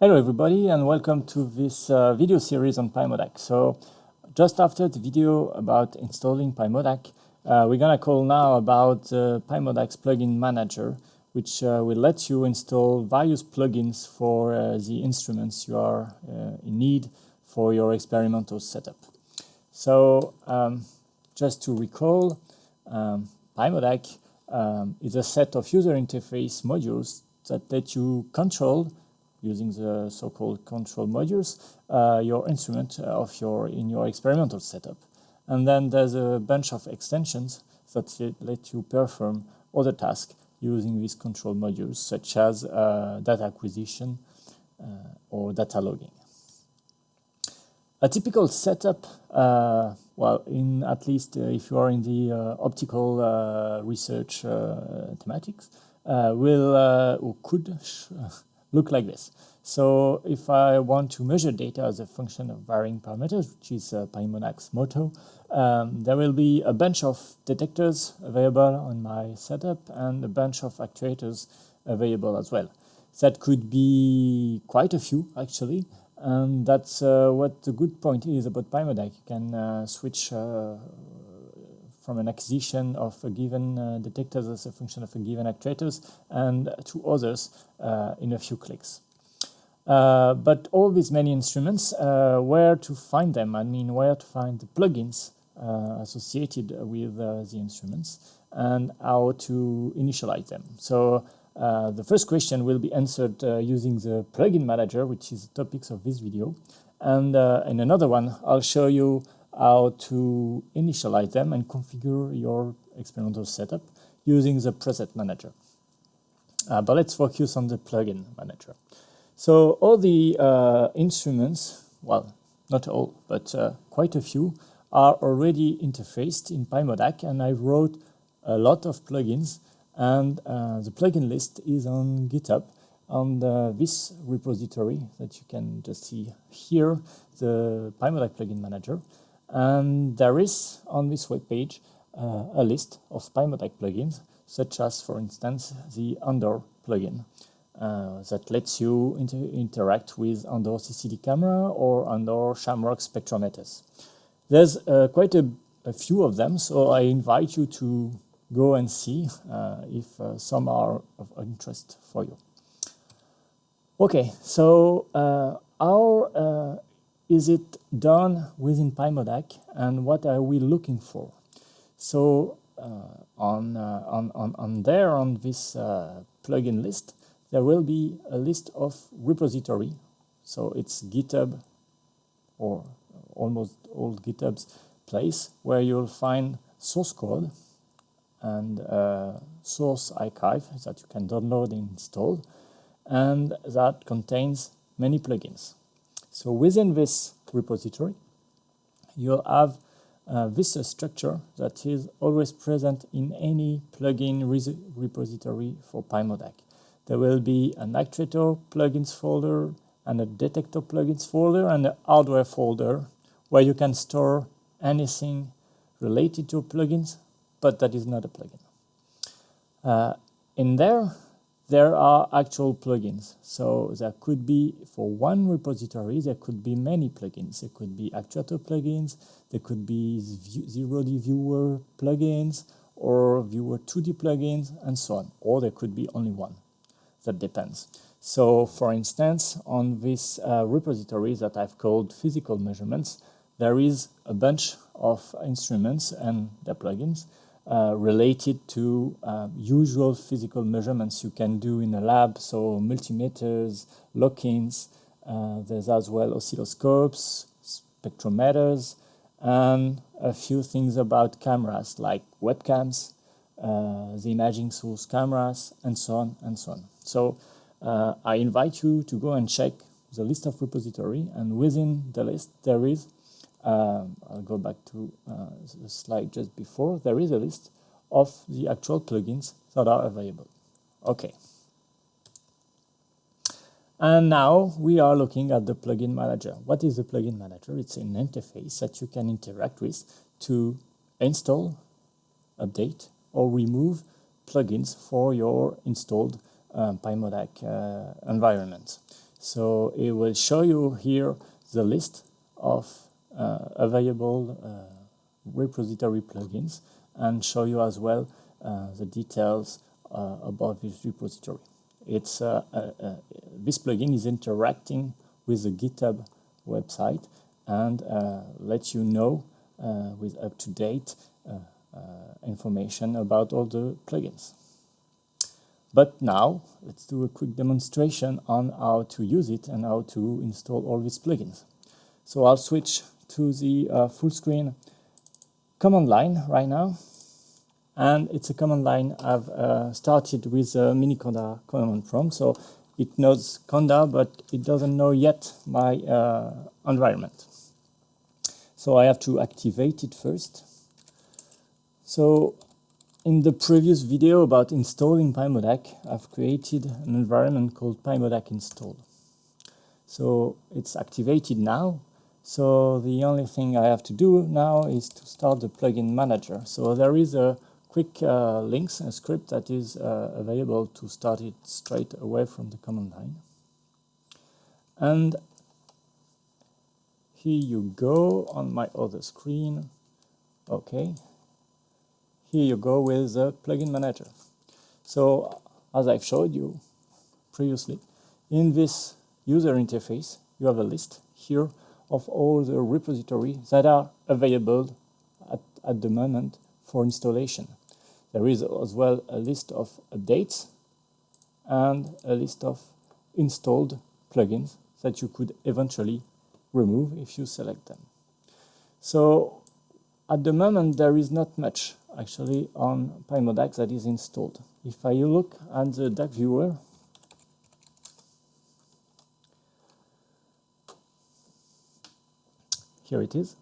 Hello everybody and welcome to this video series on PyMoDAQ. So just after the video about installing PyMoDAQ, we're going to call now about PyMoDAQ's plugin manager, which will let you install various plugins for the instruments you are in need for your experimental setup. So just to recall, PyMoDAQ is a set of user interface modules that let you control, using the so-called control modules, your instrument in your experimental setup. And then there's a bunch of extensions that let you perform other tasks using these control modules, such as data acquisition or data logging. A typical setup, in at least if you are in the optical research thematics, will or could look like this. So if I want to measure data as a function of varying parameters, which is PyMoDAQ's motto, there will be a bunch of detectors available on my setup and a bunch of actuators available as well. That could be quite a few, actually, and that's what the good point is about PyMoDAQ. You can switch from an acquisition of a given detectors as a function of a given actuators and to others in a few clicks. But all these many instruments, where to find them? I mean, where to find the plugins associated with the instruments and how to initialize them. So the first question will be answered using the plugin manager, which is the topics of this video. And in another one, I'll show you how to initialize them and configure your experimental setup using the preset manager. But let's focus on the plugin manager. So all the instruments, well, not all, but quite a few, are already interfaced in PyMoDAQ, and I wrote a lot of plugins, and the plugin list is on GitHub on this repository that you can just see here, the PyMoDAQ plugin manager. And there is on this web page a list of PyMoDAQ plugins, such as, for instance, the Andor plugin that lets you interact with Andor CCD camera or Andor Shamrock spectrometers. There's quite a few of them, so I invite you to go and see if some are of interest for you. Okay, so how is it done within PyMoDAQ, and what are we looking for? So on this plugin list, there will be a list of repository. So it's GitHub, or almost all GitHub's place, where you'll find source code and source archive that you can download and install, and that contains many plugins. So within this repository, you'll have this structure that is always present in any plugin repository for PyMoDAQ. There will be an actuator plugins folder and a detector plugins folder and a hardware folder where you can store anything related to plugins, but that is not a plugin. In there are actual plugins. So there could be, for one repository, there could be many plugins. There could be actuator plugins, there could be 0D viewer plugins, or viewer 2D plugins, and so on. Or there could be only one. That depends. So for instance, on this repository that I've called physical measurements, there is a bunch of instruments and their plugins related to usual physical measurements you can do in a lab, so multimeters, lock-ins, there's as well oscilloscopes, spectrometers, and a few things about cameras like webcams, the imaging source cameras, and so on and so on. So I invite you to go and check the list of repository, and within the list there is I'll go back to the slide just before. There is a list of the actual plugins that are available. Okay. And now we are looking at the plugin manager. What is the plugin manager? It's an interface that you can interact with to install, update, or remove plugins for your installed PyMoDAQ environment. So it will show you here the list of available repository plugins, and show you as well the details about this repository. It's this plugin is interacting with the GitHub website and lets you know with up-to-date information about all the plugins. But now let's do a quick demonstration on how to use it and how to install all these plugins. So I'll switch to the full screen command line right now, and it's a command line I've started with a mini conda command prompt. So it knows conda, but it doesn't know yet my environment. So I have to activate it first. So in the previous video about installing PyMoDAQ, I've created an environment called PyMoDAQ install. So it's activated now. So the only thing I have to do now is to start the plugin manager. So there is a quick links, a script that is available to start it straight away from the command line. And here you go on my other screen. Okay. Here you go with the plugin manager. So as I've showed you previously, in this user interface, you have a list here of all the repositories that are available at the moment for installation. There is as well a list of updates and a list of installed plugins that you could eventually remove if you select them. So at the moment, there is not much actually on PyMoDAQ that is installed. If I look at the DAQ viewer, here it is,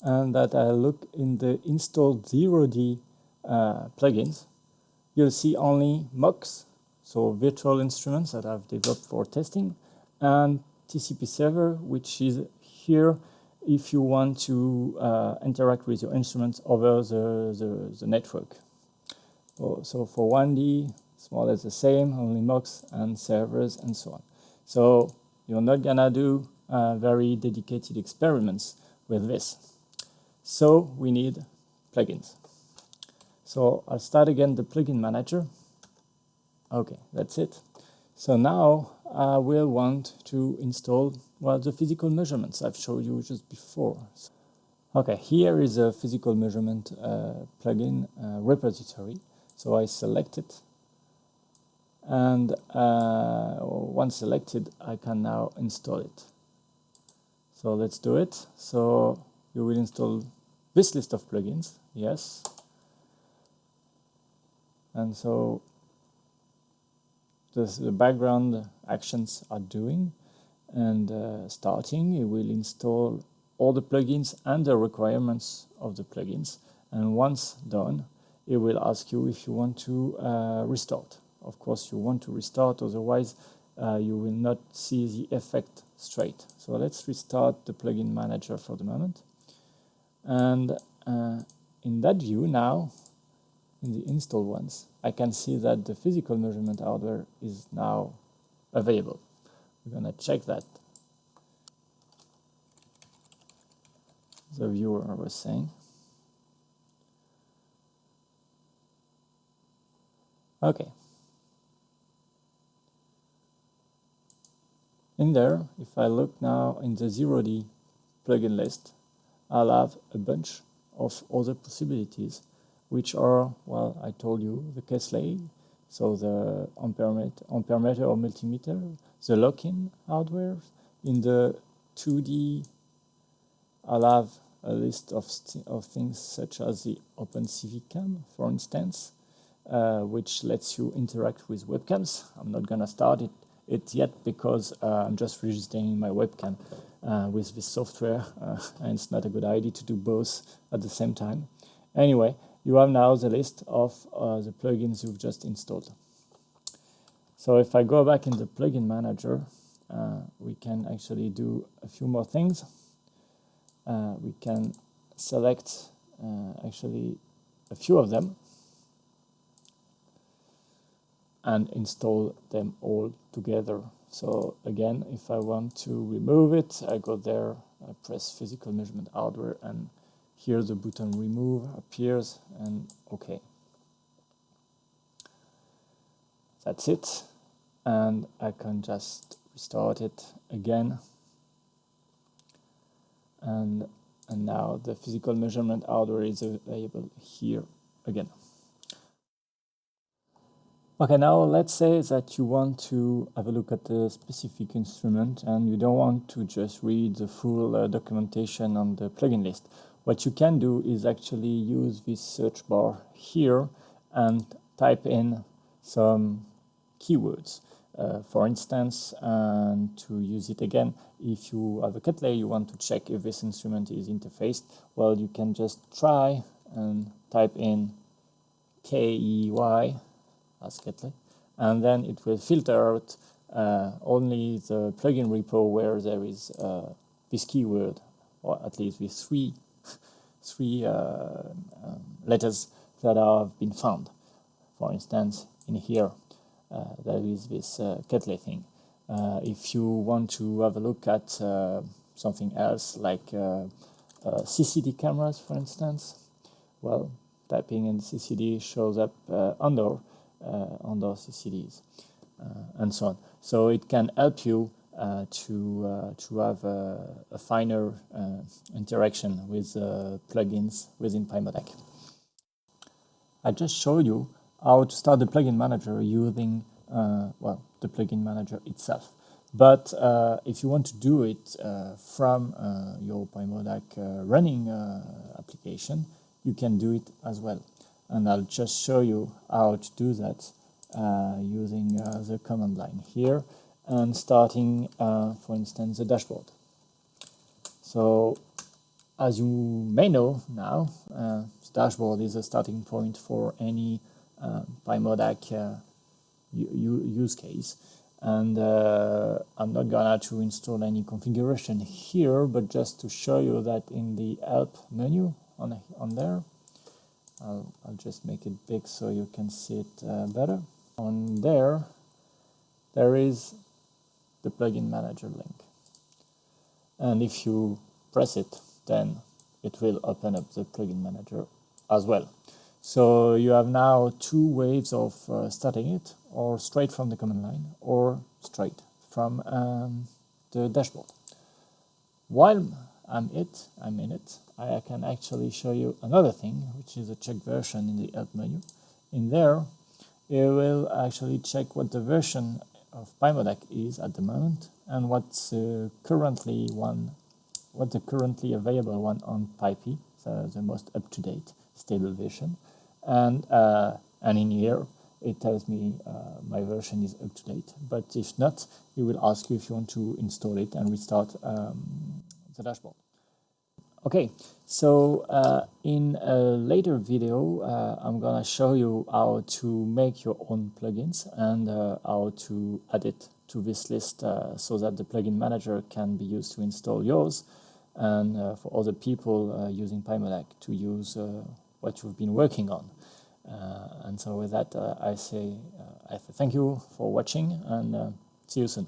and that I look in the installed 0D plugins, you'll see only MOCs, so virtual instruments that I've developed for testing, and TCP server, which is here if you want to interact with your instruments over the network. So for 1D, it's more or less the same, only MOCs and servers and so on. So you're not gonna do very dedicated experiments with this. So we need plugins. So I'll start again the plugin manager. Okay, that's it. So now I will want to install, well, the physical measurements I've showed you just before. Okay, here is a physical measurement plugin repository. So I select it, and once selected, I can now install it. So let's do it. So you will install this list of plugins, yes. And so the background actions are doing, and starting, it will install all the plugins and the requirements of the plugins. And once done, it will ask you if you want to restart. Of course, you want to restart, otherwise you will not see the effect straight. So let's restart the plugin manager for the moment. And in that view now, in the install ones, I can see that the physical measurement hardware is now available. We're going to check that. The viewer was saying. Okay. In there, if I look now in the 0D plugin list, I'll have a bunch of other possibilities, which are, well, I told you, the Kesley, so the ampermeter or multimeter, the lock-in hardware. In the 2D, I'll have a list of things such as the OpenCVCam, for instance, which lets you interact with webcams. I'm not going to start it yet because I'm just registering my webcam with this software, and it's not a good idea to do both at the same time. Anyway, you have now the list of the plugins you've just installed. So if I go back in the plugin manager, we can actually do a few more things. We can select actually a few of them. and install them all together. So again, if I want to remove it, I go there, I press physical measurement hardware, and here the button remove appears, and OK. That's it, and I can just restart it again, and now the physical measurement hardware is available here again. Okay, now let's say that you want to have a look at a specific instrument and you don't want to just read the full documentation on the plugin list. What you can do is actually use this search bar here and type in some keywords. For instance, and to use it again, if you have a cut layer, you want to check if this instrument is interfaced, well, you can just try and type in KEY as Ketley, and then it will filter out only the plugin repo where there is this keyword, or at least with three letters that have been found. For instance, in here, there is this Ketley thing. If you want to have a look at something else, like CCD cameras, for instance, well, typing in CCD shows up under CCDs, and so on. So it can help you to have a finer interaction with plugins within PyMoDAQ. I just showed you how to start the plugin manager using well, the plugin manager itself. But if you want to do it from your PyMoDAQ running application, you can do it as well. And I'll just show you how to do that using the command line here and starting, for instance, the dashboard. So, as you may know now, the dashboard is a starting point for any PyMoDAQ use case. And I'm not gonna to install any configuration here, but just to show you that in the help menu on there, I'll just make it big so you can see it better. On there is the plugin manager link. And if you press it, then it will open up the plugin manager as well. So you have now two ways of starting it, or straight from the command line, or straight from the dashboard. While I'm in it, I can actually show you another thing, which is a check version in the help menu. In there, it will actually check what the version of PyMoDAQ is at the moment and what's currently available one on PyP, so the most up-to-date stable version. And in here, it tells me my version is up to date. But if not, it will ask you if you want to install it and restart the dashboard. Okay, so in a later video, I'm gonna show you how to make your own plugins and how to add it to this list so that the plugin manager can be used to install yours, and for other people using PyMoDAQ to use what you've been working on. And so with that, I say thank you for watching, and see you soon.